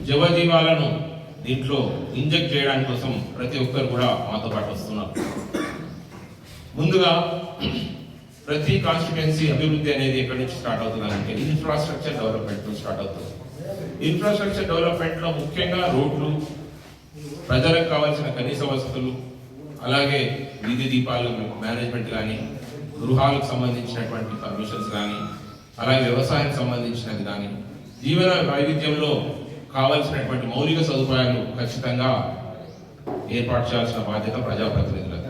జవజీవాలను దీంట్లో ఇంజెక్ట్ చేయడానికి కోసం ప్రతి ఒక్కరు కూడా మాతో పాటు వస్తున్నారు. ముందుగా ప్రతి కాన్స్టిట్యుయెన్సీ అభివృద్ధి అనేది ఎక్కడి నుంచి స్టార్ట్ అవుతుందంటే ఇన్ఫ్రాస్ట్రక్చర్ డెవలప్మెంట్ స్టార్ట్ అవుతుంది. ఇన్ఫ్రాస్ట్రక్చర్ డెవలప్మెంట్లో ముఖ్యంగా రోడ్లు, ప్రజలకు కావాల్సిన కనీస వసతులు, అలాగే వీధి దీపాలు మేనేజ్మెంట్ కానీ, గృహాలకు సంబంధించినటువంటి పర్మిషన్స్ కానీ, అలాగే వ్యవసాయానికి సంబంధించినది కానీ, జీవన వైవిధ్యంలో కావాల్సినటువంటి మౌలిక సదుపాయాలు ఖచ్చితంగా ఏర్పాటు చేయాల్సిన బాధ్యత ప్రజాప్రతినిధులకు.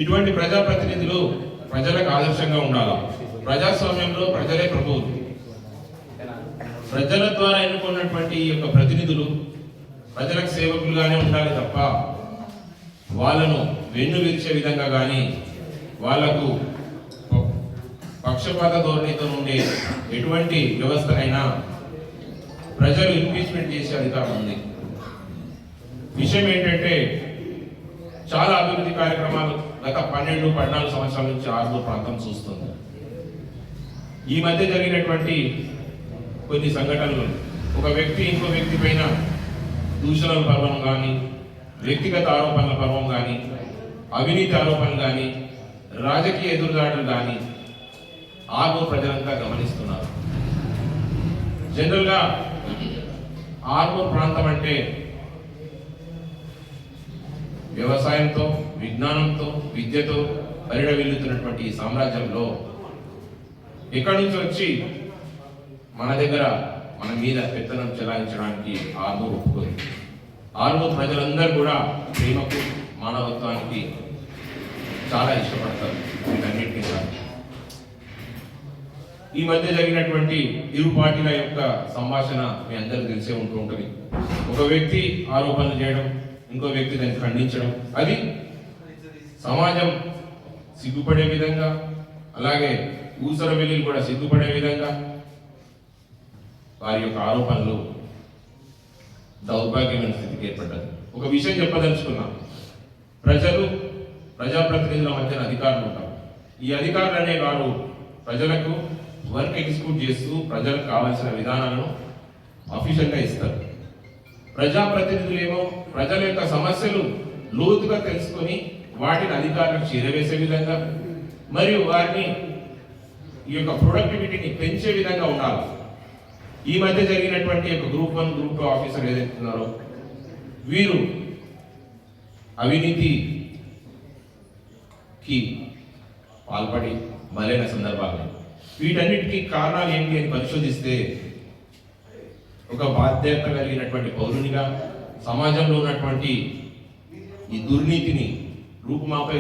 ఇటువంటి ప్రజాప్రతినిధులు ప్రజలకు ఆదర్శంగా ఉండాలి. ప్రజాస్వామ్యంలో ప్రజలే ప్రభువులు. ప్రజల ద్వారా ఎన్నుకున్నటువంటి ఈ యొక్క ప్రతినిధులు ప్రజలకు సేవకులుగానే ఉండాలి తప్ప వాళ్ళను వెన్ను విరిచే విధంగా కానీ, వాళ్లకు పక్షపాత ధోరణితో ఉండే ఎటువంటి వ్యవస్థనైనా ప్రజలు ఇంపీచ్మెంట్ చేసే అధికారం ఉంది. విషయం ఏంటంటే చాలా అభివృద్ధి కార్యక్రమాలు గత 12-14 సంవత్సరాల నుంచి ఆర్మూర్ ప్రాంతం చూస్తుంది. ఈ మధ్య జరిగినటువంటి కొన్ని సంఘటనలు, ఒక వ్యక్తి ఇంకో వ్యక్తి పైన దూషణల పర్వం కానీ, వ్యక్తిగత ఆరోపణల పర్వం కానీ, అవినీతి ఆరోపణలు కానీ, రాజకీయ ఎదురుదాడులు కానీ ఆర్మూర్ ప్రజలంతా గమనిస్తున్నారు. జనరల్గా ఆర్మూర్ ప్రాంతం అంటే వ్యవసాయంతో, విజ్ఞానంతో, విద్యతో పరిడవిల్లుతున్నటువంటి ఈ సామ్రాజ్యంలో ఎక్కడి నుంచి వచ్చి మన దగ్గర మన మీద పెత్తనం చెలాయించడానికి ఆర్మూర్ ఒప్పుకుంది. ఆర్మూర్ ప్రజలందరూ కూడా ప్రేమకు, మానవత్వానికి చాలా ఇష్టపడతారు. వీటన్నిటికీ ఈ మధ్య జరిగినటువంటి ఇరు పార్టీల యొక్క సంభాషణ మీ అందరూ తెలిసే ఉంటుంది. ఒక వ్యక్తి ఆరోపణలు చేయడం, ఇంకో వ్యక్తి దాన్ని ఖండించడం, అది సమాజం సిగ్గుపడే విధంగా, అలాగే ఊసర వెల్లులు కూడా సిగ్గుపడే విధంగా వారి యొక్క ఆరోపణలు దౌర్భాగ్యమైన స్థితికి ఏర్పడ్డది. ఒక విషయం చెప్పదలుచుకున్నా, ప్రజలు, ప్రజాప్రతినిధుల మధ్యన అధికారులు ఉంటారు. ఈ అధికారులు అనే వారు ప్రజలకు వర్క్ ఎగ్జిక్యూట్ చేస్తూ ప్రజలకు కావాల్సిన విధానాలను అఫీషియల్గా ఇస్తారు. ప్రజాప్రతినిధులేమో ప్రజల యొక్క సమస్యలు లోతుగా తెలుసుకొని వాటిని అధికారులకు చేరవేసే విధంగా మరియు వారిని ఈ యొక్క ప్రొడక్టివిటీని పెంచే విధంగా ఉండాలి. ఈ మధ్య జరిగినటువంటి యొక్క గ్రూప్ 1, గ్రూప్ 2 ఆఫీసర్ ఏదైతున్నారో వీరు అవినీతికి పాల్పడి బలైన సందర్భాలు. వీటన్నిటికీ కారణాలు ఏంటి అని పరిశోధిస్తే ఒక బాధ్యత కలిగినటువంటి పౌరునిగా సమాజంలో ఉన్నటువంటి ఈ దుర్నీతిని రూపుమాపే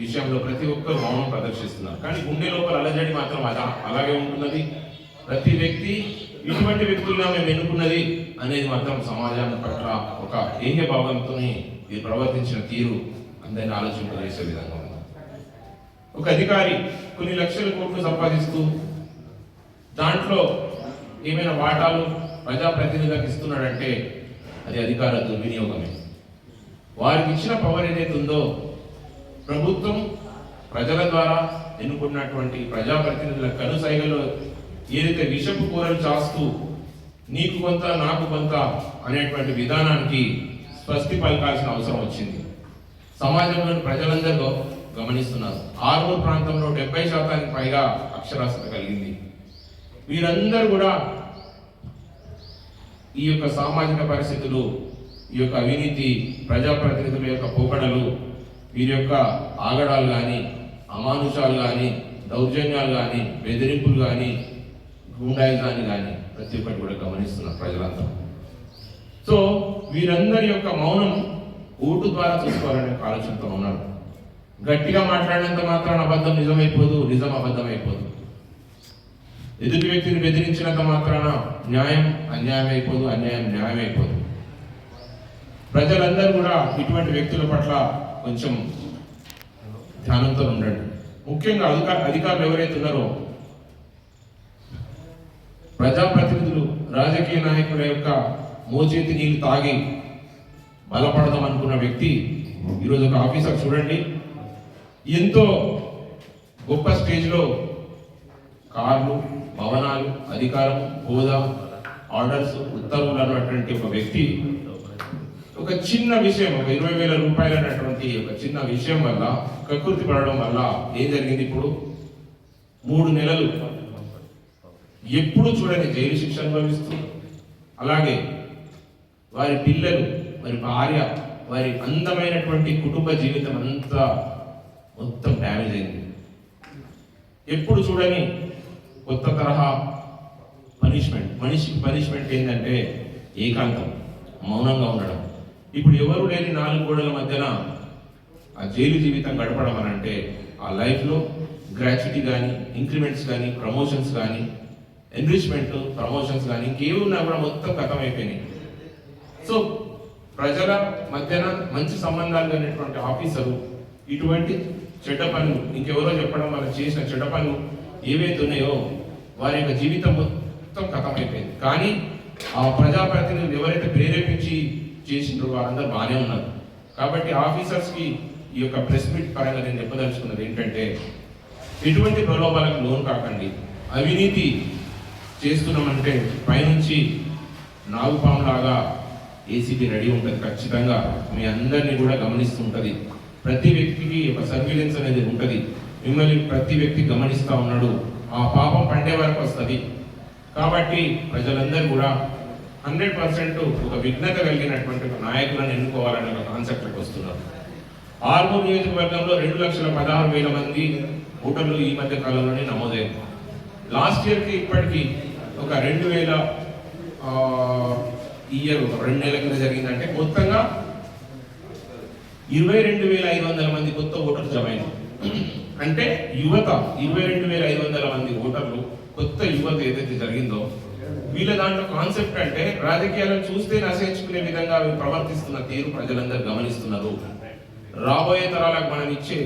విషయంలో ప్రతి ఒక్కరు మౌనం ప్రదర్శిస్తున్నారు. కానీ గుండె లోపల అలజడి మాత్రం అలాగే ఉంటున్నది. ప్రతి వ్యక్తి ఇటువంటి వ్యక్తులుగా మేము ఎన్నుకున్నది అనేది మాత్రం సమాజాన్ని పట్ల ఒక ఏహ్య భావంతో వీరు ప్రవర్తించిన తీరు అందరినీ ఆలోచింపజేసే విధంగా ఉంది. ఒక అధికారి కొన్ని లక్షల కోట్లు సంపాదిస్తూ దాంట్లో ఏమైనా వాటాలు ప్రజాప్రతినిధులకు ఇస్తున్నాడంటే అది అధికార దుర్వినియోగమే. వారికి ఇచ్చిన పవర్ ఏదైతే ఉందో ప్రభుత్వం ప్రజల ద్వారా ఎన్నుకున్నటువంటి ప్రజాప్రతినిధుల కనుసైగలో ఏదైతే విషపు కూరలు చాస్తూ నీకు కొంత నాకు కొంత అనేటువంటి విధానానికి స్వస్తి పలకాల్సిన అవసరం వచ్చింది. సమాజంలోని ప్రజలందరూ గమనిస్తున్నారు. ఆర్మూర్ ప్రాంతంలో 70% పైగా అక్షరాస్యత కలిగింది. వీరందరూ కూడా ఈ యొక్క సామాజిక పరిస్థితులు, ఈ యొక్క అవినీతి, ప్రజాప్రతినిధుల యొక్క పోకడలు, వీరి యొక్క ఆగడాలు కానీ, అమానుషాలు కానీ, దౌర్జన్యాలు కానీ, బెదిరింపులు కానీ, గూండాయిజాన్ని కానీ ప్రతి ఒక్కటి కూడా గమనిస్తున్నారు ప్రజలంతా. సో వీరందరి యొక్క మౌనం ఓటు ద్వారా చూసుకోవాలనే ఆలోచనతో ఉన్నారు. గట్టిగా మాట్లాడినంత మాత్రాన అబద్ధం నిజమైపోదు, నిజం అబద్ధమైపోదు. ఎదుటి వ్యక్తిని బెదిరించినంత మాత్రాన న్యాయం అన్యాయం అయిపోదు, అన్యాయం న్యాయం అయిపోదు. ప్రజలందరూ కూడా ఇటువంటి వ్యక్తుల పట్ల కొంచెం ధ్యానంతో ఉండండి. ముఖ్యంగా అధికారులు ఎవరైతే ఉన్నారో ప్రజాప్రతినిధులు, రాజకీయ నాయకుల యొక్క మోచేతి నీళ్లు తాగి బలపడదాం అనుకున్న వ్యక్తి ఈరోజు ఒక ఆఫీసర్ చూడండి, ఎంతో గొప్ప స్టేజ్లో కార్లు, భవనాలు, అధికారం, హోదా, ఆర్డర్స్, ఉత్తర్వులు అన్నటువంటి ఒక వ్యక్తి ఒక చిన్న విషయం, ఒక 20,000 రూపాయలు అన్నటువంటి ఒక చిన్న విషయం వల్ల కకృతి పడడం వల్ల ఏం జరిగింది? ఇప్పుడు 3 నెలలు ఎప్పుడు చూడని జైలు శిక్ష అనుభవిస్తూ, అలాగే వారి పిల్లలు, వారి భార్య, వారి అందమైనటువంటి కుటుంబ జీవితం అంతా మొత్తం డ్యామేజ్ అయింది. ఎప్పుడు చూడని కొత్త తరహా పనిష్మెంట్. మనిషికి పనిష్మెంట్ ఏంటంటే ఏకాంతం, మౌనంగా ఉండడం. ఇప్పుడు ఎవరు లేని 4 గోడల మధ్యన ఆ జైలు జీవితం గడపడం అని అంటే ఆ లైఫ్లో గ్రాట్యుటీ కానీ, ఇంక్రిమెంట్స్ కానీ, ప్రమోషన్స్ కానీ, ఎన్రిచ్మెంట్ ప్రమోషన్స్ కానీ ఇంకేమున్నా కూడా మొత్తం కథమైపోయినాయి. సో ప్రజల మధ్యన మంచి సంబంధాలు కలిగినటువంటి ఆఫీసరు ఇటువంటి చెడ్డ పనులు, ఇంకెవరో చెప్పడం వల్ల చేసిన చెడ్డ పనులు ఏవైతే ఉన్నాయో వారి యొక్క జీవితం మొత్తం కథమైపోయింది. కానీ ఆ ప్రజాప్రతినిధులు ఎవరైతే ప్రేరేపించి చేసిండ్రో వారందరూ బాగానే ఉన్నారు. కాబట్టి ఆఫీసర్స్కి ఈ యొక్క ప్రెస్ మీట్ పరంగా నేను చెప్పదలుచుకున్నది ఏంటంటే, ఎటువంటి ప్రలోభాలకు లోను కాకండి. అవినీతి చేస్తున్నామంటే పైనుంచి నాగుపాములాగా ఏసీబీ రెడీ ఉంటుంది. ఖచ్చితంగా మీ అందరినీ కూడా గమనిస్తుంటుంది. ప్రతి వ్యక్తికి ఒక సర్వీలెన్స్ అనేది ఉంటుంది. మిమ్మల్ని ప్రతి వ్యక్తి గమనిస్తూ ఉన్నాడు. ఆ పాపం పండే వరకు వస్తుంది. కాబట్టి ప్రజలందరూ కూడా 100% ఒక విఘ్నత కలిగినటువంటి ఒక నాయకులను ఎన్నుకోవాలనే ఒక కాన్సెప్ట్కి వస్తున్నారు. ఆర్మూర్ నియోజకవర్గంలో 2,16,000 మంది ఓటర్లు ఈ మధ్య కాలంలోనే నమోదైంది. లాస్ట్ ఇయర్కి ఇప్పటికీ ఒక 2,000 ఇయర్ 2 నెలల కింద జరిగిందంటే మొత్తంగా 22,500 మంది కొత్త ఓటర్లు జమ అయినారు. అంటే యువత 22,500 మంది ఓటర్లు, కొత్త యువత ఏదైతే జరిగిందో వీళ్ళ దాంట్లో కాన్సెప్ట్ అంటే రాజకీయాలను చూస్తే నశించుకునే విధంగా అవి ప్రవర్తిస్తున్న తీరు ప్రజలందరూ గమనిస్తున్నారు. రాబోయే తరాలకు మనం ఇచ్చే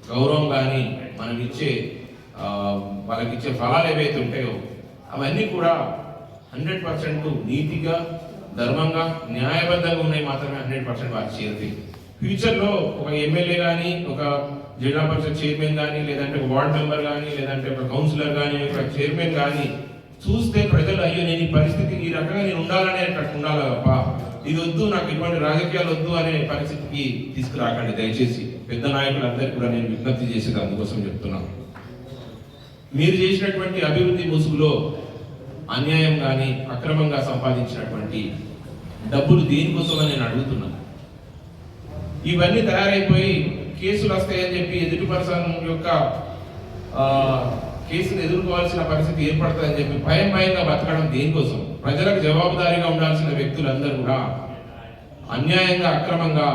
గౌరవం కానీ, మనం ఇచ్చే వాళ్ళకిచ్చే ఫలాలు ఏవైతే ఉంటాయో అవన్నీ కూడా 100% నీతిగా, ధర్మంగా, న్యాయబద్ధంగా ఉన్నాయి మాత్రమే 100% వారికి చేరుతాయి. ఫ్యూచర్లో ఒక ఎమ్మెల్యే కానీ, ఒక జిల్లా పరిషత్ చైర్మన్ కానీ, లేదంటే ఒక వార్డ్ మెంబర్ కానీ, లేదంటే ఒక కౌన్సిలర్ కానీ, ఒక చైర్మన్ కానీ చూస్తే ప్రజలు అయ్యో నేను ఈ పరిస్థితి ఈ రకంగా నేను ఉండాలనే ఉండాలి తప్ప ఇది వద్దు, నాకు ఇటువంటి రాజకీయాలు వద్దు అనే పరిస్థితికి తీసుకురాకండి దయచేసి. పెద్ద నాయకులందరికీ కూడా నేను విజ్ఞప్తి చేసేది అందుకోసం చెప్తున్నాను. మీరు చేసినటువంటి అభివృద్ధి ముసుగులో అన్యాయం కానీ, అక్రమంగా సంపాదించినటువంటి డబ్బులు దేనికోసమని నేను అడుగుతున్నాను. ఇవన్నీ తయారైపోయి కేసులు వస్తాయని చెప్పి ఎదుటి పర్సన్ యొక్క కేసును ఎదుర్కోవాల్సిన పరిస్థితి ఏర్పడుతుందని చెప్పి భయంగా బతకడం దేనికోసం? ప్రజలకు జవాబుదారీగా ఉండాల్సిన వ్యక్తులందరూ కూడా అన్యాయంగా, అక్రమంగా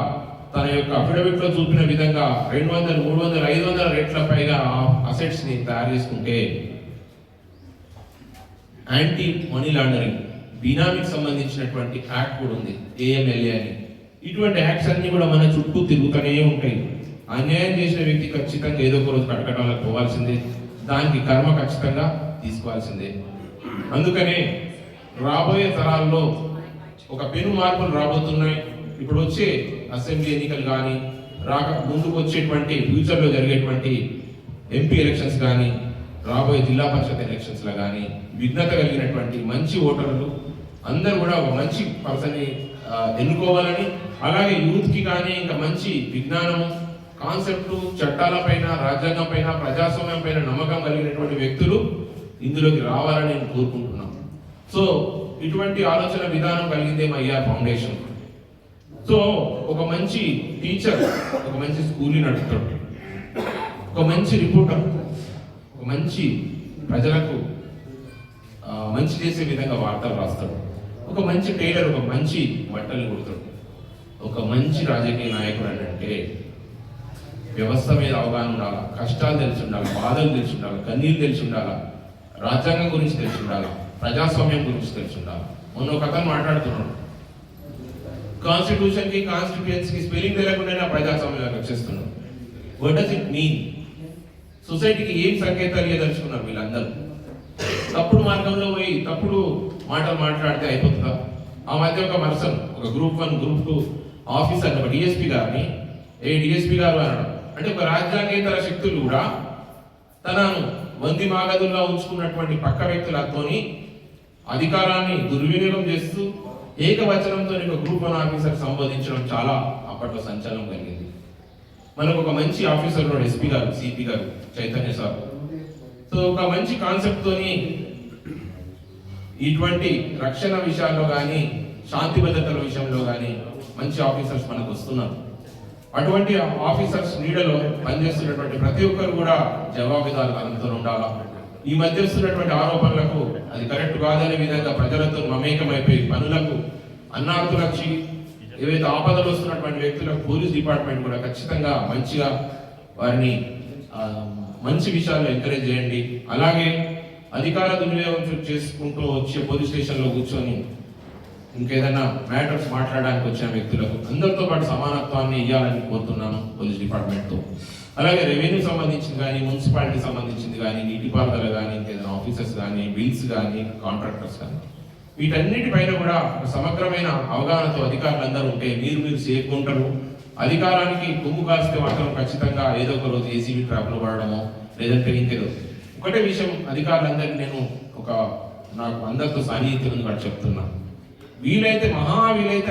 తన యొక్క అఫిడవిట్లో చూపిన విధంగా 200, 300, 500 రెట్ల పైగా అసెట్స్ ని తయారు చేసుకుంటే యాంటీ మనీ లాండరింగ్, బినామీకి సంబంధించినటువంటి యాక్ట్ కూడా ఉంది, AMLA అని. ఇటువంటి యాక్ట్స్ అన్ని కూడా మన చుట్టూ తిరుగుతూనే ఉంటాయి. అన్యాయం చేసిన వ్యక్తి ఖచ్చితంగా ఏదో ఒక రోజు కటకటాలకు పోవాల్సిందే, దానికి కర్మ ఖచ్చితంగా తీసుకోవాల్సిందే. అందుకనే రాబోయే తరాల్లో ఒక పెను మార్పులు రాబోతున్నాయి. ఇప్పుడు వచ్చే అసెంబ్లీ ఎన్నికలు కానీ, ముందుకు వచ్చేటువంటి ఫ్యూచర్లో జరిగేటువంటి MP ఎలక్షన్స్ కానీ, రాబోయే జిల్లా పరిషత్ ఎలక్షన్స్లో కానీ విఘ్నత కలిగినటువంటి మంచి ఓటర్లు అందరూ కూడా ఒక మంచి పర్సన్ని ఎన్నుకోవాలని, అలాగే యూత్కి కానీ ఇంకా మంచి విజ్ఞానం, కాన్సెప్ట్, చట్టాలపైన, రాజ్యాంగం పైన, ప్రజాస్వామ్యం పైన నమ్మకం కలిగినటువంటి వ్యక్తులు ఇందులోకి రావాలని నేను కోరుకుంటున్నాను. సో ఇటువంటి ఆలోచన విధానం కలిగిందే మా IR ఫౌండేషన్. సో ఒక మంచి టీచర్ ఒక మంచి స్కూల్ని నడుపుతాడు, ఒక మంచి రిపోర్టర్ ఒక మంచి ప్రజలకు మంచి చేసే విధంగా వార్తలు రాస్తాడు, ఒక మంచి టైలర్ ఒక మంచి బట్టలు కుడతాడు, ఒక మంచి రాజకీయ నాయకుడు అంటే వ్యవస్థ మీద అవగాహన ఉండాలి, కష్టాలు తెలిసి ఉండాలి, బాధలు తెలిసి ఉండాలి, కన్నీళ్ళు తెలిసి ఉండాలి, రాజ్యాంగం గురించి తెలిసి ఉండాలి, ప్రజాస్వామ్యం గురించి తెలిసి ఉండాలి. మొన్న ఒక అతను మాట్లాడుతున్నాడు, కాన్స్టిట్యూషన్ కి కాన్స్టిట్యూయన్సీకి స్పెల్లింగ్ తెలియకుండా ప్రజాస్వామ్యానికి వచ్చేస్తున్నాడు. What does it mean? సొసైటీకి ఏం సంకేతాలు ఇవ్వదలుచుకున్నారు వీళ్ళందరూ? తప్పుడు మార్గంలో పోయి తప్పుడు మాటలు మాట్లాడితే అయిపోతుందా? ఆ మధ్య ఒక పర్సన్, ఒక గ్రూప్ 1, గ్రూప్ 2 ఆఫీసర్, ఒక DSP గారిని DSP గారు అనడం అంటే ఒక రాజ్యాంగేతర శక్తులు కూడా తనను వంది మాగదుల్లో ఉంచుకున్నటువంటి పక్క వ్యక్తులతోని అధికారాన్ని దుర్వినియోగం చేస్తూ ఏకవచనంతో ఒక గ్రూప్ 1 ఆఫీసర్ సంబోధించడం చాలా అప్పట్లో సంచలనం కలిగింది. మనకు ఒక మంచి ఆఫీసర్ ఉన్నాడు, ఎస్పీ గారు, సిపి గారు, చైతన్య సార్. సో ఒక మంచి కాన్సెప్ట్ తోని ఇటువంటి రక్షణ విషయాల్లో కానీ శాంతి భద్రతల విషయంలో కానీ మంచి ఆఫీసర్స్ మనకు వస్తున్నారు. అటువంటి ఆఫీసర్స్ నీడలో పనిచేస్తున్నటువంటి ప్రతి ఒక్కరు కూడా జవాబుదారీతనంతో ఉండాలా. ఈ మధ్య వస్తున్నటువంటి ఆరోపణలకు అది కరెక్ట్ కాదనే విధంగా ప్రజలతో మమేకమైపోయి పనులకు అన్నార్థులకి ఏవైతే ఆపదలు వస్తున్నటువంటి వ్యక్తులకు పోలీస్ డిపార్ట్మెంట్ కూడా ఖచ్చితంగా మంచిగా వారిని మంచి విషయాల్లో ఎంకరేజ్ చేయండి. అలాగే అధికార దుర్వినియోగం చేసుకుంటూ వచ్చే పోలీస్ స్టేషన్లో కూర్చొని ఇంకేదైనా మ్యాటర్స్ మాట్లాడడానికి వచ్చిన వ్యక్తులకు అందరితో పాటు సమానత్వాన్ని ఇవ్వాలని కోరుతున్నాను పోలీస్ డిపార్ట్మెంట్తో. అలాగే రెవెన్యూ సంబంధించింది కానీ, మున్సిపాలిటీ సంబంధించింది కానీ, నీటిపారుదల కానీ, ఇంకేదైనా ఆఫీసర్స్ కానీ, బిల్స్ కానీ, కాంట్రాక్టర్స్ కానీ, వీటన్నిటిపైన కూడా సమగ్రమైన అవగాహనతో అధికారులందరూ ఉంటే మీరు సేఫ్ ఉంటారు. అధికారానికి కొమ్ము కాస్తే మాత్రం ఖచ్చితంగా ఏదో ఒక రోజు ఏసీబీ ట్రాప్లో పడడమో లేదంటే ఇంకేదో. ఒకటే విషయం అధికారులందరికీ నేను నాకు అందరితో సాన్నిహిత్యం ఉంది కూడా చెప్తున్నా, వీలైతే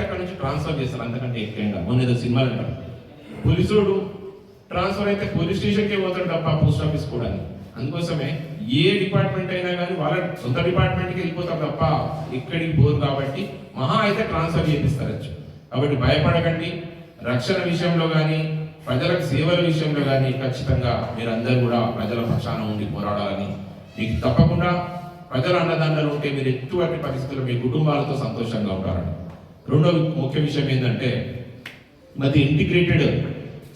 అక్కడ నుంచి ట్రాన్స్ఫర్ చేస్తారు. అంతకంటే ఎక్కువగా మొన్న ఏదో సినిమాలు అంటారు, పోలీసుడు ట్రాన్స్ఫర్ అయితే పోలీస్ స్టేషన్కే పోతాడు తప్ప పోస్ట్ ఆఫీస్ కూడా. అందుకోసమే ఏ డిపార్ట్మెంట్ అయినా కానీ వాళ్ళ సొంత డిపార్ట్మెంట్కి వెళ్ళిపోతారు తప్ప ఎక్కడికి పోరు. కాబట్టి అయితే ట్రాన్స్ఫర్ చేపిస్తారచ్చు. కాబట్టి భయపడకండి. రక్షణ విషయంలో కానీ, ప్రజలకు సేవల విషయంలో కానీ ఖచ్చితంగా మీరందరూ కూడా ప్రజల పక్షాన ఉండి పోరాడాలని, మీకు తప్పకుండా ప్రజల అండదండలు ఉంటే మీరు ఎటువంటి పరిస్థితుల్లో మీ కుటుంబాలతో సంతోషంగా ఉంటారని. రెండో ముఖ్య విషయం ఏంటంటే మధ్య ఇంటిగ్రేటెడ్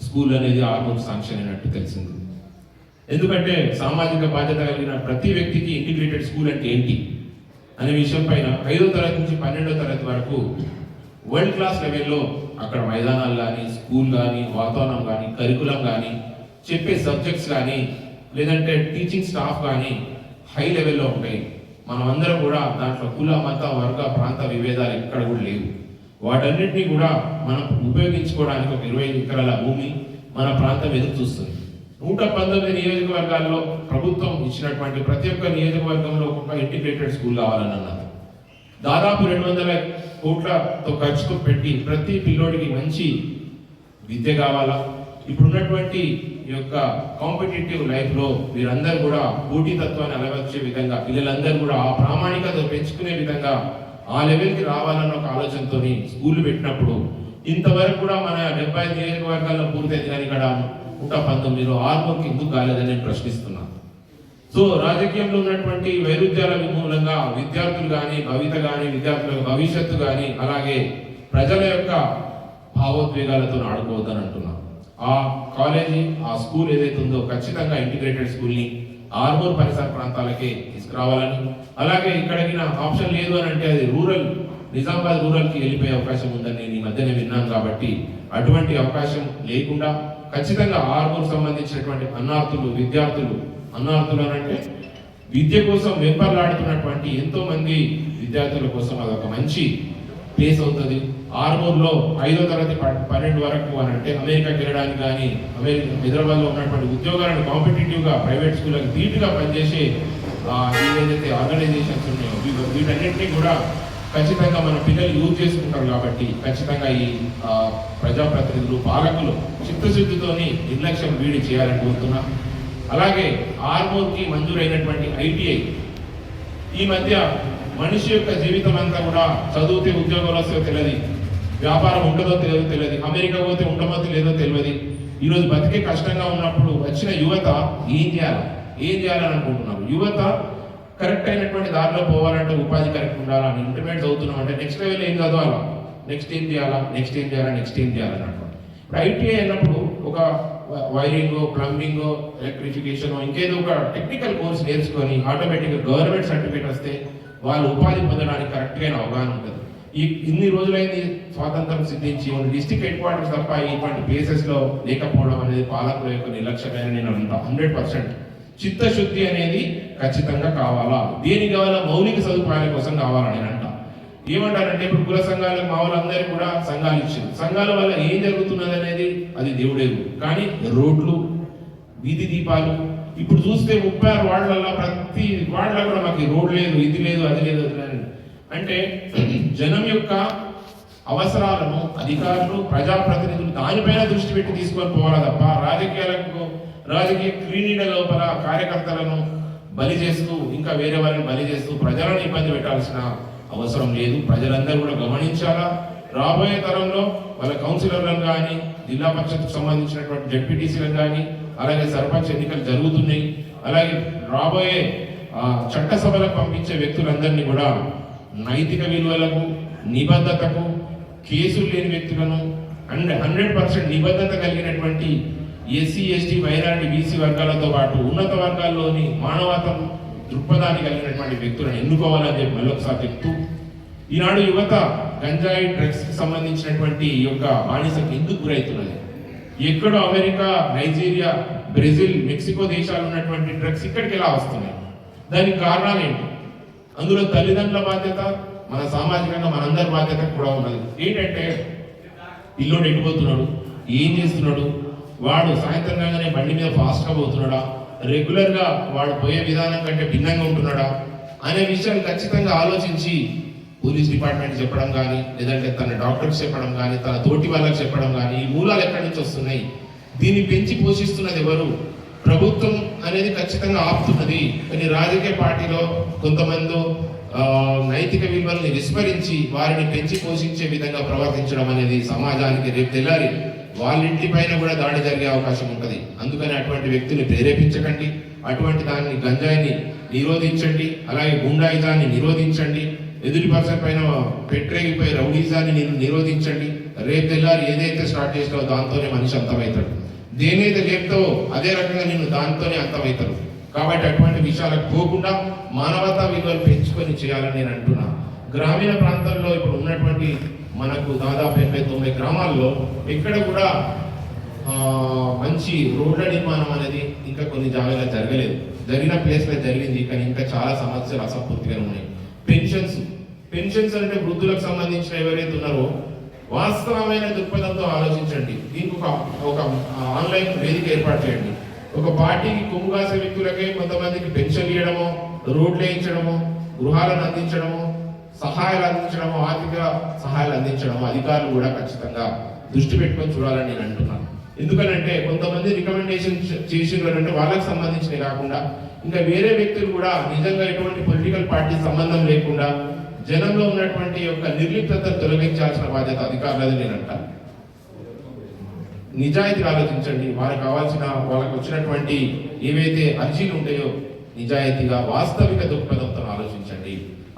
స్కూల్ అనేది ఆల్మోస్ట్ శాంక్షన్ అయినట్టు తెలిసింది. ఎందుకంటే సామాజిక బాధ్యత కలిగిన ప్రతి వ్యక్తికి ఇంటిగ్రేటెడ్ స్కూల్ అంటే ఏంటి అనే విషయం పైన 5వ తరగతి నుంచి 12వ తరగతి వరకు వరల్డ్ క్లాస్ లెవెల్లో అక్కడ మైదానాలు కానీ, స్కూల్ కానీ, వాతావరణం కానీ, కరికులం కానీ, చెప్పే సబ్జెక్ట్స్ కానీ, లేదంటే టీచింగ్ స్టాఫ్ కానీ హై లెవెల్లో ఉంటాయి. మనం అందరం కూడా దాంట్లో కుల, మత, వర్గ, ప్రాంత విభేదాలు ఎక్కడ కూడా లేవు. వాటన్నిటినీ కూడా మనం ఉపయోగించుకోవడానికి ఒక 20 ఎకరాల భూమి మన ప్రాంతం ఎదురు చూస్తుంది. 119 నియోజకవర్గాల్లో ప్రభుత్వం ఇచ్చినటువంటి ప్రతి ఒక్క నియోజకవర్గంలో ఒక్కొక్క ఇంటిగ్రేటెడ్ స్కూల్ కావాలని అన్నారు. దాదాపు 200 కోట్లతో ఖర్చుతో పెట్టి ప్రతి పిల్లోడికి మంచి విద్య కావాలా. ఇప్పుడున్నటువంటి ఈ యొక్క కాంపిటేటివ్ లైఫ్లో మీరందరూ కూడా పోటీతత్వాన్ని అలవర్చే విధంగా పిల్లలందరూ కూడా ఆ ప్రామాణికత పెంచుకునే విధంగా ఆ లెవెల్కి రావాలన్న ఒక ఆలోచనతో స్కూల్ పెట్టినప్పుడు ఇంతవరకు కూడా మన 75 నియోజకవర్గాల్లో పూర్తయింది, కానీ ఇక్కడ 119 ఆల్మోస్ట్ ఎందుకు కాలేదని నేను ప్రశ్నిస్తున్నాను. సో రాజకీయంలో ఉన్నటువంటి వైరుధ్యాల మూలంగా విద్యార్థులు కానీ, విద్యార్థుల భవిష్యత్తు కానీ, అలాగే ప్రజల యొక్క భావోద్వేగాలతో ఆడుకోవద్దని అంటున్నాను. ఆ కాలేజీ, ఆ స్కూల్ ఏదైతే ఉందో ఖచ్చితంగా ఇంటిగ్రేటెడ్ స్కూల్ని ఆర్మూర్ పరిసర ప్రాంతాలకే తీసుకురావాలని, అలాగే ఇక్కడికి ఆప్షన్ లేదు అని అంటే అది నిజామాబాద్ రూరల్కి వెళ్ళిపోయే అవకాశం ఉందని నేను ఈ మధ్యనే విన్నాను. కాబట్టి అటువంటి అవకాశం లేకుండా ఖచ్చితంగా ఆర్మూర్ సంబంధించినటువంటి విద్యార్థులు అని అంటే విద్య కోసం వెంపర్లాడుతున్నటువంటి ఎంతో మంది విద్యార్థుల కోసం అదొక మంచి ప్లేస్ అవుతుంది. ఆర్మూర్లో 5వ తరగతి 12 వరకు అని అంటే అమెరికాకి వెళ్ళడానికి కానీ, హైదరాబాద్లో ఉన్నటువంటి ఉద్యోగాలను కాంపిటేటివ్గా ప్రైవేట్ స్కూళ్ళకి ధీటుగా పనిచేసే ఏదైతే ఆర్గనైజేషన్స్ ఉన్నాయో వీటన్నింటినీ కూడా ఖచ్చితంగా మన పిల్లలు యూజ్ చేసుకుంటారు. కాబట్టి ఖచ్చితంగా ఈ ప్రజాప్రతినిధులు, పాలకులు చిత్తశుద్ధితోని నిర్లక్ష్యం వీడి చేయాలని కోరుతున్నా. అలాగే ఆర్మూర్కి మంజూరైనటువంటి ఐటీఐ ఈ మధ్య మనిషి యొక్క జీవితం అంతా కూడా చదివితే ఉద్యోగాలు వస్తే తెలియదు, వ్యాపారం ఉంటుందో తెలియదు, అమెరికా పోతే ఉండమో లేదో తెలియదు. ఈరోజు బతికే కష్టంగా ఉన్నప్పుడు వచ్చిన యువత ఏం చేయాలని అనుకుంటున్నారు. యువత కరెక్ట్ అయినటువంటి దారిలో పోవాలంటే ఉపాధి కరెక్ట్ ఉండాలా. ఇంటర్మీడియట్ చదువుతున్నాం అంటే నెక్స్ట్ లెవెల్ ఏం చదవాలా, నెక్స్ట్ ఏం చేయాలని అనుకోండి. ఇప్పుడు ఐటీఐ అన్నప్పుడు ఒక వైరింగ్, ప్లంబింగ్, ఎలక్ట్రిఫికేషన్, ఇంకేదో ఒక టెక్నికల్ కోర్స్ నేర్చుకొని ఆటోమేటిక్గా గవర్నమెంట్ సర్టిఫికేట్ వస్తే వాళ్ళు ఉపాధి పొందడానికి కరెక్ట్గా అవగాహన ఉంటుంది. ఇన్ని రోజులైంది స్వాతంత్రం సిద్ధించి డిస్ట్రిక్ట్ హెడ్ క్వార్టర్స్ తప్ప ఇటువంటి ప్లేసెస్లో లేకపోవడం అనేది పాలకుల యొక్క నిర్లక్ష్యమైన నేను అంటా. 100% చిత్తశుద్ధి అనేది ఖచ్చితంగా కావాలా. దేనికి కావాలా? మౌలిక సదుపాయాల కోసం కావాలని నేను అంటా. ఏమంటారంటే ఇప్పుడు కుల సంఘాలకు మా వాళ్ళందరికీ కూడా సంఘాలు ఇచ్చారు. సంఘాల వల్ల ఏం జరుగుతున్నది అనేది అది దేవుడేవు. కానీ రోడ్లు, వీధి దీపాలు ఇప్పుడు చూస్తే 36 వార్డులలో ప్రతి వార్డులో కూడా మాకు రోడ్ లేదు, ఇది లేదు, అది లేదు అని అంటే జనం యొక్క అవసరాలను అధికారులు ప్రజాప్రతినిధులు దానిపైన దృష్టి పెట్టి తీసుకొని పోవాలి తప్ప రాజకీయ క్రీడల లోపల కార్యకర్తలను బలి చేస్తూ ఇంకా వేరే వారిని బలి చేస్తూ ప్రజలను ఇబ్బంది పెట్టాల్సిన అవసరం లేదు. ప్రజలందరూ కూడా గమనించాలా. రాబోయే తరంలో వాళ్ళ కౌన్సిలర్లను కానీ జిల్లా పరిషత్కు సంబంధించినటువంటి జడ్పీటీసీలను కానీ అలాగే సర్పంచ్ ఎన్నికలు జరుగుతున్నాయి. అలాగే రాబోయే చట్టసభలకు పంపించే వ్యక్తులందరినీ కూడా నైతిక విలువలకు నిబద్ధతకు కేసులు లేని వ్యక్తులను 100% నిబద్ధత కలిగినటువంటి ఎస్సీ ఎస్టీ మైనారిటీ బీసీ వర్గాలతో పాటు ఉన్నత వర్గాల్లోని మానవతం దృక్పథాన్ని కలిగినటువంటి వ్యక్తులను ఎన్నుకోవాలని చెప్పి మళ్ళొకసారి చెప్తూ ఈనాడు యువత గంజాయి డ్రగ్స్ కి సంబంధించినటువంటి ఈ యొక్క బానిసకు ఎందుకు గురవుతున్నది? ఎక్కడో అమెరికా, నైజీరియా, బ్రెజిల్, మెక్సికో దేశాలు ఉన్నటువంటి డ్రగ్స్ ఇక్కడికి ఎలా వస్తున్నాయి? దానికి కారణాలు ఏంటి? అందులో తల్లిదండ్రుల బాధ్యత, మన సామాజికంగా మనందరి బాధ్యత కూడా ఉన్నది. ఏంటంటే పిల్లోడు ఎడిపోతున్నాడు, ఏం చేస్తున్నాడు, వాడు సాయంత్రం కాగానే బండి మీద ఫాస్ట్గా పోతున్నాడా, రెగ్యులర్గా వాడు పోయే విధానం కంటే భిన్నంగా ఉంటున్నాడా అనే విషయాలు ఖచ్చితంగా ఆలోచించి పోలీస్ డిపార్ట్మెంట్ చెప్పడం కానీ, లేదంటే తన డాక్టర్స్ చెప్పడం కానీ, తన తోటి వాళ్ళకి చెప్పడం కానీ, ఈ మూలాలు ఎక్కడి నుంచి వస్తున్నాయి, దీన్ని పెంచి పోషిస్తున్నది ఎవరు? ప్రభుత్వం అనేది ఖచ్చితంగా ఆపుతున్నది. కానీ రాజకీయ పార్టీలో కొంతమంది నైతిక విలువల్ని విస్మరించి వారిని పెంచి పోషించే విధంగా ప్రవర్తించడం అనేది సమాజానికి రేపు తెల్లారి వాళ్ళ ఇంటి పైన కూడా దాడి జరిగే అవకాశం ఉంటుంది. అందుకని అటువంటి వ్యక్తిని ప్రేరేపించకండి. అటువంటి దాన్ని గంజాయిని నిరోధించండి. అలాగే గుండాయిజాన్ని నిరోధించండి. ఎదుటి పర్సన్ పైన పెట్టరేగిపోయి రౌడీజాన్ని నిరోధించండి. రేపు తెల్లారి ఏదైతే స్టార్ట్ చేస్తావో దాంతోనే మనిషి అంతమవుతాడు. దేనైతే లేపుతావో అదే రకంగా నేను దాంతోనే అంతమవుతాడు. కాబట్టి అటువంటి విషయాలకు పోకుండా మానవతా విలువలు పెంచుకొని చేయాలని నేను అంటున్నా. గ్రామీణ ప్రాంతాల్లో ఇప్పుడు ఉన్నటువంటి మనకు దాదాపు 89 గ్రామాల్లో ఎక్కడ కూడా మంచి రోడ్ల నిర్మాణం అనేది ఇంకా కొన్ని జాగాలో జరగలేదు. జరిగిన ప్లేస్లో జరిగింది, కానీ ఇంకా చాలా సమస్యలు అసంపూర్తిగా ఉన్నాయి. పెన్షన్స్ అంటే వృద్ధులకు సంబంధించిన ఎవరైతే ఉన్నారో వాస్తవమైన దృక్పథంతో ఆలోచించండి. దీనికి ఒక ఆన్లైన్ వేదిక ఏర్పాటు చేయండి. ఒక పార్టీకి కొమ్ము కాసే వ్యక్తులకే కొంతమందికి పెన్షన్ ఇవ్వడము, రోడ్లు వేయించడము, గృహాలను అందించడము, సహాయాలు అందించడము, ఆర్థిక సహాయాలు అందించడము అధికారులు కూడా ఖచ్చితంగా దృష్టి పెట్టుకొని చూడాలని నేను అంటున్నాను. ఎందుకనంటే కొంతమంది రికమెండేషన్ చేసినారంటే వాళ్ళకి సంబంధించినవి కాకుండా ఇంకా వేరే వ్యక్తులు కూడా నిజంగా ఎటువంటి పొలిటికల్ పార్టీ సంబంధం లేకుండా జనంలో ఉన్నటువంటి యొక్క నిర్లిప్తతను తొలగించాల్సిన బాధ్యత అధికారులది నేను అంటాను. నిజాయితీగా ఆలోచించండి. వాళ్ళకు వచ్చినటువంటి ఏవైతే అర్జీలు ఉంటాయో నిజాయితీగా వాస్తవిక దృక్పథంతో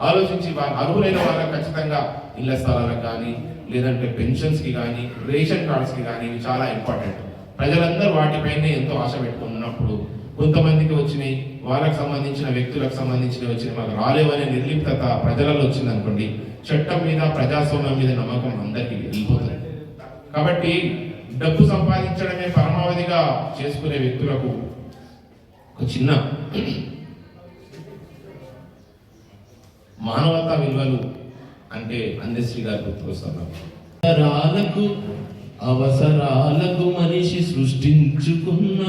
ఆలోచించి అర్హులైన వాళ్ళకి ఖచ్చితంగా ఇళ్ల స్థలాలకు కానీ, లేదంటే పెన్షన్స్కి కానీ, రేషన్ కార్డ్స్కి కానీ ఇవి చాలా ఇంపార్టెంట్. ప్రజలందరూ వాటిపైనే ఎంతో ఆశ పెట్టుకున్నప్పుడు కొంతమందికి వచ్చినాయి, వాళ్ళకి సంబంధించిన వ్యక్తులకు సంబంధించినవి వచ్చినాయి, మాకు రాలేవనే నిర్లిప్తత ప్రజలలో వచ్చింది అనుకోండి, చట్టం మీద ప్రజాస్వామ్యం మీద నమ్మకం అందరికీ వెళ్ళిపోతుంది. కాబట్టి డబ్బు సంపాదించడమే పరమావధిగా చేసుకునే వ్యక్తులకు ఒక చిన్న మానవతా విలువలు అంటే అందశ్రీ గారు గుర్తుకొస్తున్నారు. అవసరాలకు మనిషి సృష్టించుకున్న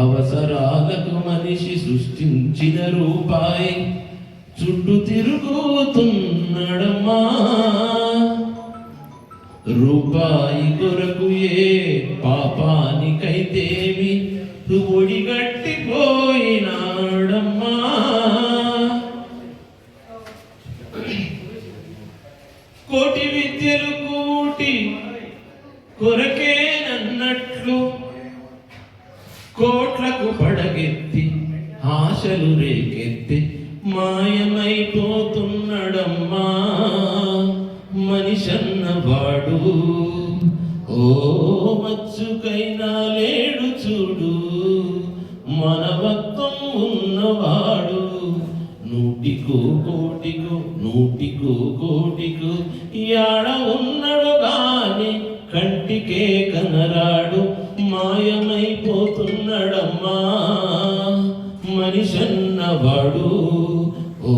అవసరాలకు మనిషి సృష్టించిన రూపాయి చుట్టూ తిరుగుతున్నడమ్మా. రూపాయి కొరకు ఏ పాపానికైతేమి ఒడిగట్టిపోయినాడమ్మా. కోటి విద్యలు కూటి కొరకేనన్నట్లు కోట్లకు పడగెత్తి ఆశలు రేకెత్తి మాయమైపోతున్నడమ్మా మనిషన్నవాడు. ఓ మచ్చుకైనా లేడు చూడు మనవత్వం ఉన్నవాడు. నూటికో కోటికో యాడ ఉన్నడు గాని కంటికే కనరాడు. మాయమైపోతున్నడమ్మా మనిషన్నవాడు. ఓ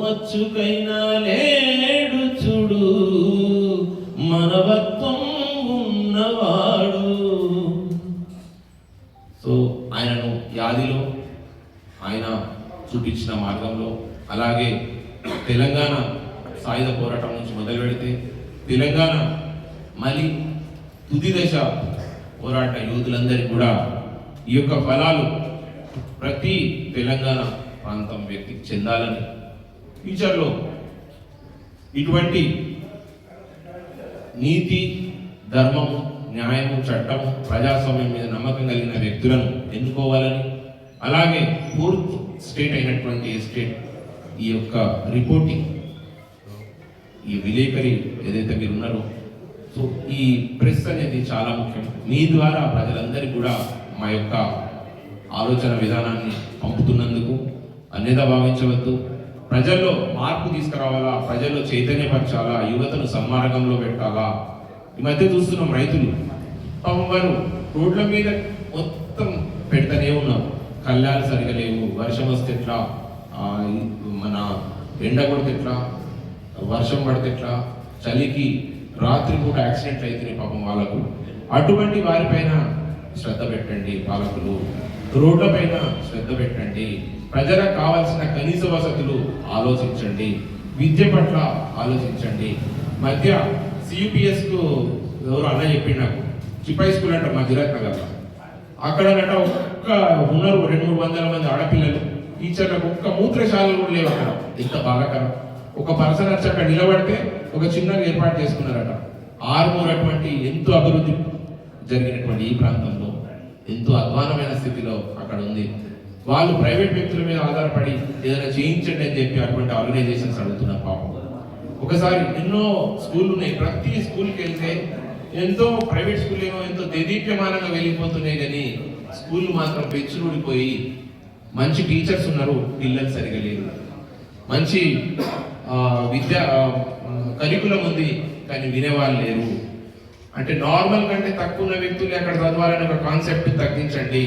మచ్చుకైనా లేడు చూడు మనవత్వం ఉన్నవాడు. సో ఆయనను యాదిలో ఆయన చూపించిన మార్గంలో, అలాగే తెలంగాణ తెలంగాణ సాయుధ పోరాటం నుంచి మొదలు పెడితే తెలంగాణ మళ్ళీ తుది దశ పోరాట యూతులందరికీ కూడా ఈ యొక్క ఫలాలు ప్రతి తెలంగాణ ప్రాంతం వ్యక్తికి చెందాలని, ఫ్యూచర్లో ఇటువంటి నీతి, ధర్మము, న్యాయము, చట్టము, ప్రజాస్వామ్యం మీద నమ్మకం కలిగిన వ్యక్తులను ఎన్నుకోవాలని, అలాగే ఫోర్త్ స్టేట్ అయినటువంటి స్టేట్ ఈ యొక్క రిపోర్టింగ్, ఈ విలేకరి ఏదైతే మీరు ఉన్నారో, సో ఈ ప్రెస్ అనేది చాలా ముఖ్యం. మీ ద్వారా ప్రజలందరికీ కూడా మా యొక్క ఆలోచన విధానాన్ని పంపుతున్నందుకు అన్యదా భావించవద్దు. ప్రజల్లో మార్పు తీసుకురావాలా, ప్రజల్లో చైతన్యపరచాలా, యువతను సన్మార్గంలో పెట్టాలా. ఈ మధ్య చూస్తున్నాం రైతులు పాపం వారు రోడ్ల మీద మొత్తం పెడతానే ఉన్నారు. కళ్ళాలు సరిగా లేవు, వర్షం వస్తే ఎట్లా, మన ఎండ కొడితే ఎట్లా, వర్షం పడితే ఎట్లా, చలికి రాత్రి పూట యాక్సిడెంట్లు అవుతున్నాయి పాపం వాళ్ళకు. అటువంటి వారిపైన శ్రద్ధ పెట్టండి పాలకులు, రోడ్లపైన శ్రద్ధ పెట్టండి, ప్రజలకు కావాల్సిన కనీస వసతులు ఆలోచించండి, విద్య పట్ల ఆలోచించండి. మధ్య సియుపిఎస్కు ఎవరు అన్న చెప్పిండు నాకు, చిపాయి స్కూల్ అంట మా జిరాత్ నగర్లో, అక్కడ ఒక్క ఉన్నారు 200-300 మంది ఆడపిల్లలు, టీచర్లకు ఒక్క మూత్రశాలలు కూడా లేవు అక్కడ. ఎంత బాధాకరం. ఒక పర్సన్ వచ్చి అక్కడ నిలబడితే ఒక చిన్నగా ఏర్పాటు చేసుకున్నారట. ఆర్మూర్ అటువంటి ఎంతో అభివృద్ధి జరిగినటువంటి ఈ ప్రాంతంలో ఎంతో అధ్వానమైన స్థితిలో అక్కడ ఉంది. వాళ్ళు ప్రైవేట్ వ్యక్తుల మీద ఆధారపడి ఏదైనా చేయించండి అని చెప్పి అటువంటి ఆర్గనైజేషన్స్ అడుగుతున్నారు పాపం. ఒకసారి ఎన్నో స్కూళ్ళు ఉన్నాయి, ప్రతి స్కూల్కి వెళ్తే ఎంతో ప్రైవేట్ స్కూల్ ఏమో ఎంతో దేదీప్యమానంగా వెళ్ళిపోతున్నాయి, కానీ స్కూళ్ళు మాత్రం పెచ్చులుడిపోయి మంచి టీచర్స్ ఉన్నారు, పిల్లలు సరిగా లేరు. మంచి విద్యా కరికులం ఉంది, కానీ వినేవాళ్ళు లేరు. అంటే నార్మల్ కంటే తక్కువ ఉన్న వ్యక్తులు అక్కడ చదవాలని ఒక కాన్సెప్ట్ తగ్గించండి.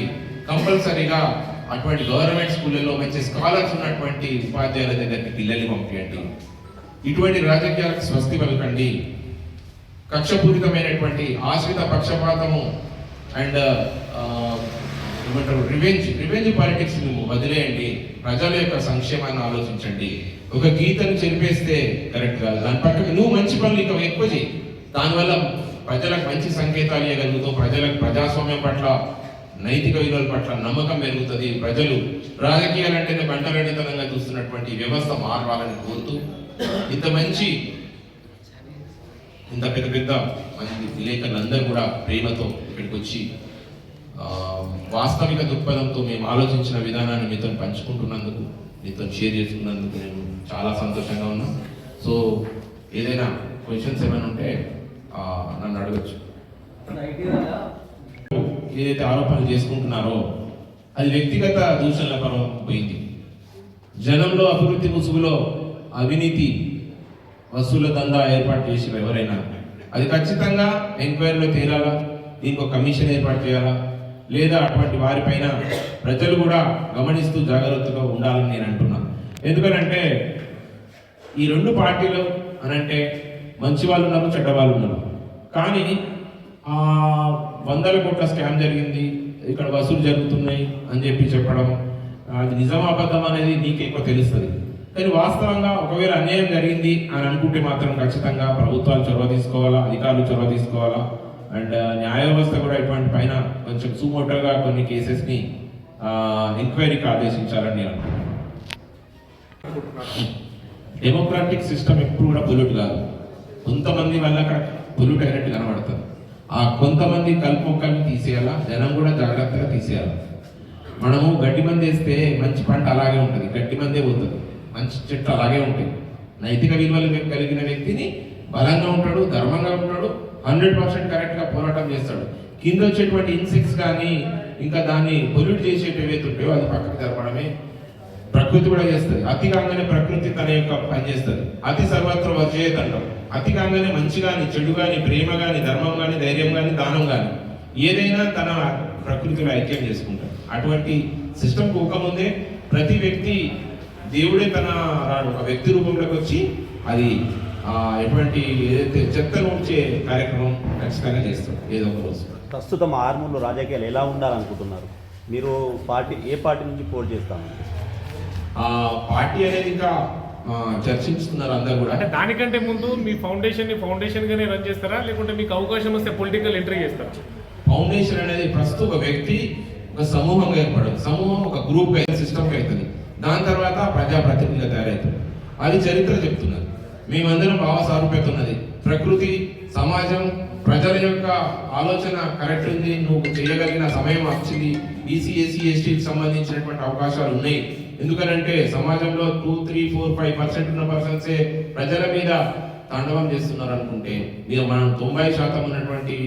కంపల్సరీగా అటువంటి గవర్నమెంట్ స్కూళ్ళలో మంచి స్కాలర్స్ ఉన్నటువంటి ఉపాధ్యాయుల దగ్గరికి పిల్లల్ని పంపించండి. ఇటువంటి రాజకీయాలకు స్వస్తి పలకండి. కక్షపూరితమైనటువంటి ఆశ్రిత పక్షపాతము అండ్ ఏమంటారు రివెంజ్ పాలిటిక్స్ వదిలేయండి. ప్రజల యొక్క సంక్షేమాన్ని ఆలోచించండి. ఒక గీతను చెరిపేస్తే కరెక్ట్ కాదు, దాని పక్కన నువ్వు మంచి పనులు ఇంకా ఎక్కువ చేయి. దానివల్ల ప్రజలకు మంచి సంకేతాలు ఇవ్వగలుగుతావు, ప్రజలకు ప్రజాస్వామ్యం పట్ల, నైతిక విలువల పట్ల నమ్మకం పెరుగుతుంది. ప్రజలు రాజకీయాలంటేనే బంటరణితనంగా చూస్తున్నటువంటి వ్యవస్థ మారవాలని కోరుతూ, ఇంత పెద్ద మంది విలేకరులందరూ కూడా ప్రేమతో ఇక్కడికి వచ్చి వాస్తవిక దృక్పథంతో మేము ఆలోచించిన విధానాన్ని మీతో పంచుకుంటున్నందుకు, మీతో షేర్ చేసుకున్నందుకు నేను చాలా సంతోషంగా ఉన్నాను. సో ఏదైనా క్వశ్చన్స్ ఏమైనా ఉంటే నన్ను అడగచ్చు. ఏదైతే ఆరోపణలు చేసుకుంటున్నారో అది వ్యక్తిగత దూషణల పరం పోయింది. జనంలో అభివృద్ధి ముసుగులో అవినీతి వసూళ్ల దందా ఏర్పాటు చేసిన ఎవరైనా అది ఖచ్చితంగా ఎంక్వైరీలో తేలాలా, దీనికి ఒక కమిషన్ ఏర్పాటు చేయాలా, లేదా అటువంటి వారిపైన ప్రజలు కూడా గమనిస్తూ జాగ్రత్తగా ఉండాలని నేను అంటున్నాను. ఎందుకనంటే ఈ రెండు పార్టీలు అనంటే మంచి వాళ్ళు ఉన్నారు, చెడ్డ వాళ్ళు ఉన్నారు. కానీ 100 కోట్ల స్కామ్ జరిగింది, ఇక్కడ వసూలు జరుగుతున్నాయి అని చెప్పి చెప్పడం, అది నిజం అబద్ధం అనేది నీకు ఎక్కువ తెలుస్తుంది. కానీ వాస్తవంగా ఒకవేళ అన్యాయం జరిగింది అని అనుకుంటే మాత్రం ఖచ్చితంగా ప్రభుత్వాలు చొరవ తీసుకోవాలా, అధికారులు చొరవ తీసుకోవాలా. అండ్ న్యాయ వ్యవస్థ కూడా ఇటువంటి పైన కొంచెం సుమోటోగా కొన్ని కేసెస్ని ఎంక్వైరీకి ఆదేశించాలని నేను అనుకుంటున్నాను. డెమోక్రాటిక్ సిస్టమ్ ఎప్పుడు కూడా పొల్యూట్ కాదు. కొంతమంది వల్ల అక్కడ పొల్యూట్ అయినట్టు కనబడుతుంది. ఆ కొంతమంది కలుపుకొక్కల్ని తీసేయాలా, జనం కూడా జాగ్రత్తగా తీసేయాలి. మనము గడ్డి మంది వేస్తే మంచి పంట అలాగే ఉంటుంది, గడ్డి మందే పోతుంది, మంచి చెట్లు అలాగే ఉంటాయి. నైతిక విలువలు కలిగిన వ్యక్తిని బలంగా ఉంటాడు, ధర్మంగా ఉంటాడు, 100% కరెక్ట్గా పోరాటం చేస్తాడు. కింద వచ్చేటువంటి ఇన్సెక్ట్స్ కానీ ఇంకా దాన్ని పొల్యూట్ చేసేవి ఏవైతే ఉంటాయో అది పక్కకు జరపడమే ప్రకృతి కూడా చేస్తుంది. అతి కాగానే ప్రకృతి తన యొక్క పని చేస్తుంది. అతి సర్వత్ర వర్జయేత్ అంటాం. అతి కాగానే మంచి కానీ, చెడు కానీ, ప్రేమ కానీ, ధర్మం కానీ, ధైర్యం కానీ, దానం కానీ ఏదైనా తన ప్రకృతిలో ఐక్యం చేసుకుంటాడు. అటువంటి సిస్టమ్ పోకముందే ప్రతి వ్యక్తి దేవుడే తన ఒక వ్యక్తి రూపంలోకి వచ్చి అది ఎటువంటి ఏదైతే చెత్తను ఉంచే కార్యక్రమం ఖచ్చితంగా చేస్తాం ఏదో ఒక రోజు. ప్రస్తుతం ఆర్మూర్లో రాజకీయాలు ఎలా ఉండాలనుకుంటున్నారు? మీరు ఏ పార్టీ నుంచి పోటీ చేస్తామని? పార్టీ అనేది ఇంకా చర్చిస్తున్నారు అందరు కూడా. అంటే దానికంటే ముందు మీ ఫౌండేషన్ గానే రన్ చేస్తారా, లేకుంటే మీకు అవకాశం వస్తే పొలిటికల్ ఎంట్రీ చేస్తారా? ఫౌండేషన్ అనేది ప్రస్తుతం ఒక వ్యక్తి ఒక సమూహంగా ఏర్పడదు, సమూహం ఒక గ్రూప్ సిస్టమ్కి అవుతుంది, దాని తర్వాత ప్రజాప్రతినిధిగా తయారవుతుంది. అది చరిత్ర చెప్తున్నది. మేమందరం భావ సారూప్యత ఉన్నది, ప్రకృతి, సమాజం, ప్రజల యొక్క ఆలోచన కరెక్ట్ ఉంది, నువ్వు చేయగలిగిన సమయం వచ్చింది. బీసీ, ఎస్సీ, ఎస్టీకి సంబంధించినటువంటి అవకాశాలు ఉన్నాయి. ఎందుకనంటే సమాజంలో 2, 3, 4, 5% ఉన్న పర్సన్సే ప్రజల మీద తాండవం చేస్తున్నారు అనుకుంటే మనం 90% ఉన్నటువంటి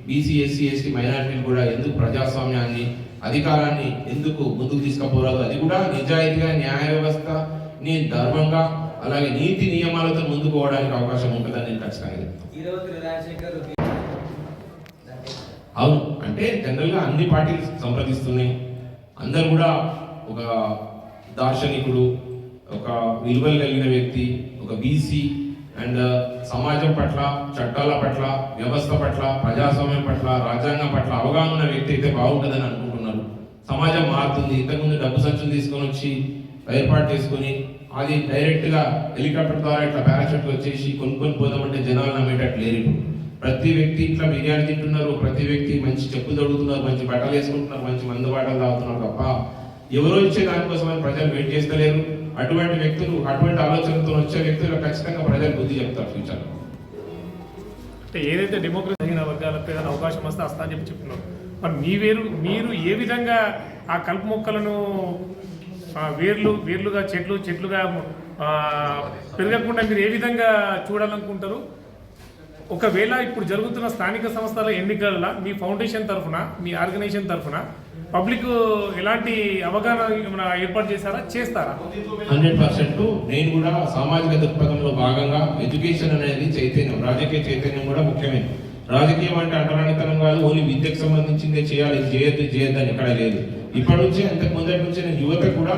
బీసీ, ఎస్సీ, ఎస్టీ మైనారిటీలు కూడా ఎందుకు ప్రజాస్వామ్యాన్ని, అధికారాన్ని ఎందుకు ముందుకు తీసుకుపోరాదు? అది కూడా నిజాయితీగా, న్యాయ వ్యవస్థని ధర్మంగా, అలాగే నీతి నియమాలతో ముందుకు పోవడానికి అవకాశం ఉంటుందని నేను ఖచ్చితంగా చెప్తాను. అవును, అంటే జనరల్గా అన్ని పార్టీలు సంప్రదిస్తున్నాయి. అందరు కూడా ఒక దార్శనికుడు, ఒక విలువలు కలిగిన వ్యక్తి, ఒక బీసీ అండ్ సమాజం పట్ల, చట్టాల పట్ల, వ్యవస్థ పట్ల, ప్రజాస్వామ్యం పట్ల, రాజ్యాంగం పట్ల అవగాహన ఉన్న వ్యక్తి అయితే బాగుంటుందని అనుకుంటున్నారు. సమాజం మారుతుంది. ఇంతకుముందు డబ్బు సంచులు తీసుకొని వచ్చి ఏర్పాటు చేసుకుని అది డైరెక్ట్గా హెలికాప్టర్ ద్వారా ఇట్లా పారాషూట్ వచ్చేసి కొనుక్కొని పోదామంటే జనాలు నమ్మేటట్టు లేరు. ఇప్పుడు ప్రతి వ్యక్తి ఇట్లా బిర్యానీ తింటున్నారు, ప్రతి వ్యక్తి మంచి చెప్పులు తొడుగుతున్నారు, మంచి బట్టలు వేసుకుంటున్నారు, మంచి మందు బాటలు తాగుతున్నారు తప్ప ఎవరో ఇచ్చే దానికోసమని ప్రజలు వెయిట్ చేస్తలేరు. అటువంటి వ్యక్తులు, అటువంటి ఆలోచనతో వచ్చే వ్యక్తులు ఖచ్చితంగా ప్రజలు బుద్ధి చెప్తారు ఫ్యూచర్. అంటే ఏదైతే డెమోక్రసీ అయిన వర్గాలకు ఏదైనా అవకాశం వస్తే వస్తా అని చెప్తున్నారు. మరి మీరు ఏ విధంగా ఆ కలుపు మొక్కలను వేర్లుగా చెట్లుగా పెరగకుండా మీరు ఏ విధంగా చూడాలనుకుంటారు? ఒకవేళ ఇప్పుడు జరుగుతున్న స్థానిక సంస్థల ఎన్నికల్లో మీ ఫౌండేషన్ తరఫున, మీ ఆర్గనైజేషన్ తరఫున పబ్లిక్ ఎలాంటి అవగాహన ఏర్పాటు చేస్తారా? 100% నేను కూడా సామాజిక దృక్పథంలో భాగంగా ఎడ్యుకేషన్ అనేది చైతన్యం, రాజకీయ చైతన్యం కూడా ముఖ్యమే. రాజకీయం అంటే అంటరానితనం కాదు, ఓన్లీ విద్యకు సంబంధించిందే చేయాలి, చేయొద్దని ఇక్కడ లేదు. ఇప్పటి నుంచి అంతకు ముందటి నుంచి నేను యువత కూడా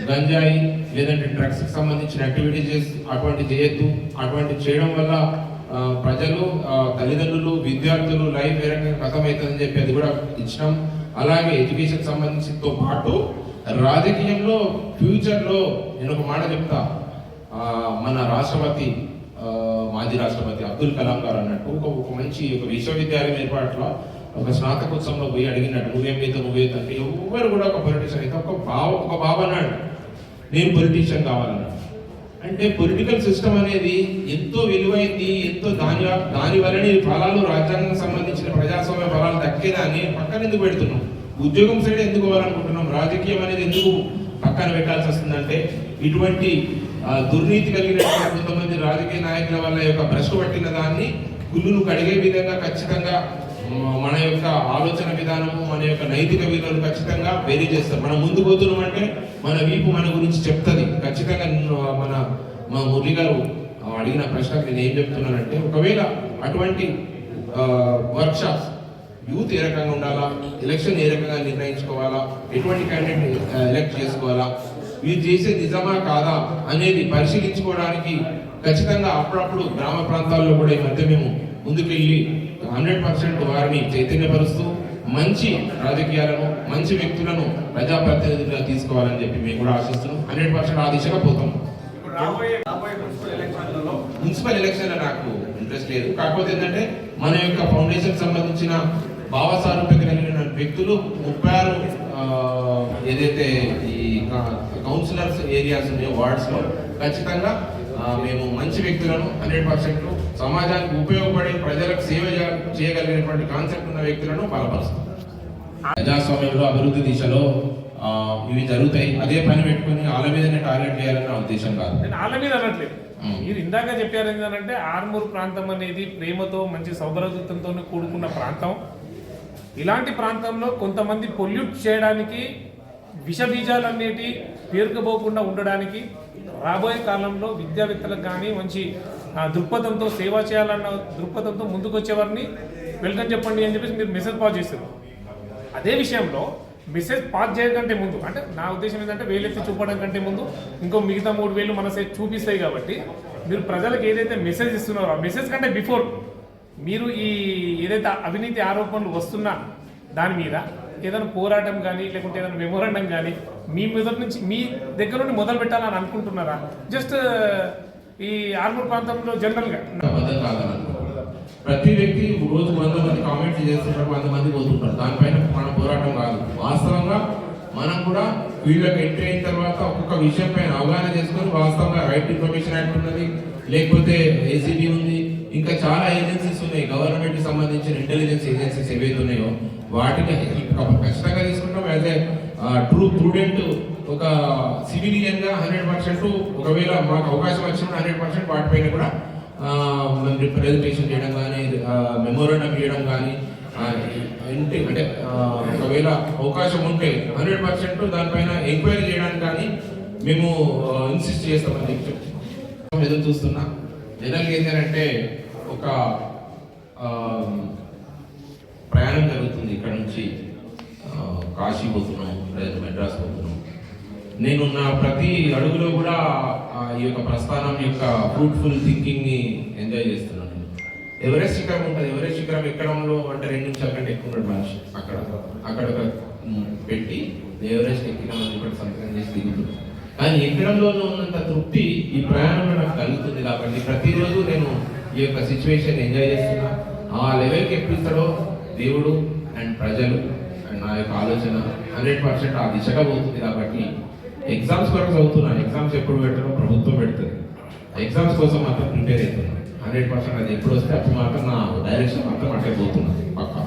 గంజాయి లేదంటే డ్రగ్స్కి సంబంధించిన యాక్టివిటీస్ అటువంటి చేయొద్దు, అటువంటి చేయడం వల్ల ప్రజలు, తల్లిదండ్రులు, విద్యార్థులు లైఫ్ ఏ రకంగా కథమవుతుందని చెప్పి అది కూడా ఇచ్చినాం. అలాగే ఎడ్యుకేషన్ సంబంధించినతో పాటు రాజకీయంలో ఫ్యూచర్లో నేను ఒక మాట చెప్తా. మన రాష్ట్రపతి, మాజీ రాష్ట్రపతి అబ్దుల్ కలాం గారు అన్నట్టు ఒక మంచి ఒక విశ్వవిద్యాలయం ఏర్పాట్లో ఒక స్నాతకోత్సవంలో పోయి అడిగినట్టు నువ్వేమైతే అంటే ఎవరు కూడా ఒక పొలిటీషియన్ అయితే ఒక బాబు అన్నాడు, నేను పొలిటీషియన్ కావాలన్నాడు. అంటే పొలిటికల్ సిస్టమ్ అనేది ఎంతో విలువైంది, ఎంతో దాని వలన ఫలాలు, రాజ్యాంగం సంబంధించిన ప్రజాస్వామ్య ఫలాలు దక్కేదాన్ని పక్కన ఎందుకు పెడుతున్నాం? ఉద్యోగం సైడ్ ఎందుకు పోవాలనుకుంటున్నాం? రాజకీయం అనేది ఎందుకు పక్కన పెట్టాల్సి వస్తుందంటే ఇటువంటి దుర్నీతి కలిగిన కొంతమంది రాజకీయ నాయకుల వల్ల యొక్క భ్రష్టు పట్టిన దాన్ని కుళ్ళును కడిగే విధంగా ఖచ్చితంగా మన యొక్క ఆలోచన విధానము, మన యొక్క నైతిక విలువలు ఖచ్చితంగా వేరీ చేస్తారు. మనం ముందు పోతున్నామంటే మన వీపు మన గురించి చెప్తుంది ఖచ్చితంగా. మా మురళి గారు అడిగిన ప్రశ్నకు నేను ఏం చెప్తున్నానంటే, ఒకవేళ అటువంటి వర్క్షాప్స్ యూత్ ఏ రకంగా ఉండాలా, ఎలక్షన్ ఏ రకంగా నిర్ణయించుకోవాలా, ఎటువంటి క్యాండిడేట్ ఎలక్ట్ చేసుకోవాలా, వీరు చేసే నిజమా కాదా అనేది పరిశీలించుకోవడానికి ఖచ్చితంగా అప్పుడప్పుడు గ్రామ ప్రాంతాల్లో కూడా ఈ మధ్య మేము ముందుకెళ్ళి 100% వారిని చైతన్యపరుస్తూ మంచి రాజకీయాలను, మంచి వ్యక్తులను ప్రజాప్రతినిధులుగా తీసుకోవాలని చెప్పి మేము కూడా ఆశిస్తున్నాం. 100% ఆ దిశగా పోతాం. మున్సిపల్ ఎలక్షన్లో నాకు ఇంట్రెస్ట్ లేదు. కాకపోతే ఏంటంటే మన యొక్క ఫౌండేషన్ సంబంధించిన భావసారూప్యత కలిగిన వ్యక్తులు 36 ఏదైతే ఈ కౌన్సిలర్స్ ఏరియాస్ ఉన్నాయో వార్డ్స్లో ఖచ్చితంగా మేము మంచి వ్యక్తులను 100% సమాజానికి ఉపయోగపడి ప్రజలకు సేవ చేయగలిగినటువంటి కాన్సెప్ట్ ఉన్న వ్యక్తులను బలపరుస్తాం. ప్రజాస్వామ్యంలో అభివృద్ధి దిశలో ఇవి జరుగుతాయి. అదే పని పెట్టుకుని వాళ్ళ మీదనే టార్గెట్ చేయాలని నా ఉద్దేశం కాదు. నేను వాళ్ళ మీద అనట్లేదు. మీరు ఇందాక చెప్పారు ఏంటంటే ఆర్మూర్ ప్రాంతం అనేది ప్రేమతో, మంచి సౌభ్రతతో కూడుకున్న ప్రాంతం. ఇలాంటి ప్రాంతంలో కొంతమంది పొల్యూట్ చేయడానికి, విష బీజాలన్నిటి పేరుకుపోకుండా ఉండడానికి రాబోయే కాలంలో విద్యావేత్తలకు కానీ మంచి దృక్పథంతో సేవ చేయాలన్న దృక్పథంతో ముందుకు వచ్చేవారిని వెల్కమ్ చెప్పండి అని చెప్పేసి మీరు మెసేజ్ పాస్ చేస్తారు. అదే విషయంలో మెసేజ్ పాస్ చేయకంటే ముందు, అంటే నా ఉద్దేశం ఏంటంటే వేలెత్తి చూపడం కంటే ముందు ఇంకో మిగతా 3 వేలు మన చూపిస్తాయి. కాబట్టి మీరు ప్రజలకు ఏదైతే మెసేజ్ ఇస్తున్నారో ఆ మెసేజ్ కంటే బిఫోర్ మీరు ఈ ఏదైతే అవినీతి ఆరోపణలు వస్తున్నా దాని మీద ఏదైనా పోరాటం కానీ లేకుంటే ఏదైనా మెమోరాండం కానీ మీ మొదటి నుంచి మీ దగ్గర నుండి మొదలు పెట్టాలని అనుకుంటున్నారా? జస్ట్ ఈ ఆర్మూర్ ప్రాంతంలో జనరల్గా అబద్ధం కాదని అనుకుంటున్నాను. ప్రతి వ్యక్తి రోజు 100 మంది కామెంట్స్ చేస్తుంటారు, 100 మంది పోతుంటారు. దానిపైన మన పోరాటం కాదు. వాస్తవంగా మనం కూడా వీళ్ళకి ఎంట్రీ అయిన తర్వాత ఒక్కొక్క విషయం పైన అవగాహన చేసుకొని వాస్తవంగా రైట్ ఇన్ఫర్మేషన్ యాక్ట్ ఉన్నది, లేకపోతే ఏసీబీ ఉంది, ఇంకా చాలా ఏజెన్సీస్ ఉన్నాయి. గవర్నమెంట్ కి సంబంధించిన ఇంటెలిజెన్స్ ఏజెన్సీస్ ఏవైతే ఉన్నాయో వాటిని ఖచ్చితంగా తీసుకుంటాం. యాజ్ ఏ ట్రూ ప్రూడెంట్ ఒక సివిలియన్ గా 100% ఒకవేళ మాకు అవకాశం వచ్చినప్పుడు 100% వాటిపైన కూడా రిప్రజెంటేషన్ చేయడం కానీ, మెమోరాండం చేయడం కానీ, అంటే ఒకవేళ అవకాశం ఉంటే 100% దానిపైన ఎంక్వైరీ చేయడానికి కానీ మేము ఇన్సిస్ట్ చేస్తామని చెప్పి ఎదురు చూస్తున్నా. జనరల్గా ఏంటంటే ఒక ప్రయాణం జరుగుతుంది. ఇక్కడ నుంచి కాశీ పోతున్నాం, లేదా మెడ్రాస్ పోతున్నాం. నేను నా ప్రతి అడుగులో కూడా ఈ యొక్క ప్రస్థానం యొక్క ఫ్రూట్ఫుల్ థింకింగ్ని ఎంజాయ్ చేస్తున్నాను. ఎవరెస్ట్ శిఖరం ఉంటుంది. ఎవరెస్ట్ శిఖరం ఎక్కడంలో అంటే 2 నిమిషాల కంటే ఎక్కువ ఉంటాడు మనిషి. అక్కడ ఒక పెట్టి ఎవరెస్ట్ ఎక్కినామని చెప్పి సంతకం చేసి దిగుతుంది. కానీ ఎక్కడంలో ఉన్నంత తృప్తి ఈ ప్రయాణంలో నాకు కలుగుతుంది. కాబట్టి ప్రతిరోజు నేను ఈ యొక్క సిచ్యువేషన్ ఎంజాయ్ చేస్తున్నా. ఆ లెవెల్కి ఎక్కిస్తాడో దేవుడు అండ్ ప్రజలు అండ్ నా యొక్క ఆలోచన 100% ఆ దిశగా పోతుంది. కాబట్టి ఎగ్జామ్స్ కొరకు చదువుతున్నాను. ఎగ్జామ్స్ ఎప్పుడు పెట్టడం ప్రభుత్వం పెడుతుంది. ఎగ్జామ్స్ కోసం మాత్రం ప్రిపేర్ అవుతున్నాను 100%. అది ఎప్పుడు వస్తే అప్పుడు మాత్రం నా డైరెక్షన్ మాత్రం అట్టే పోతున్నాను పక్కా.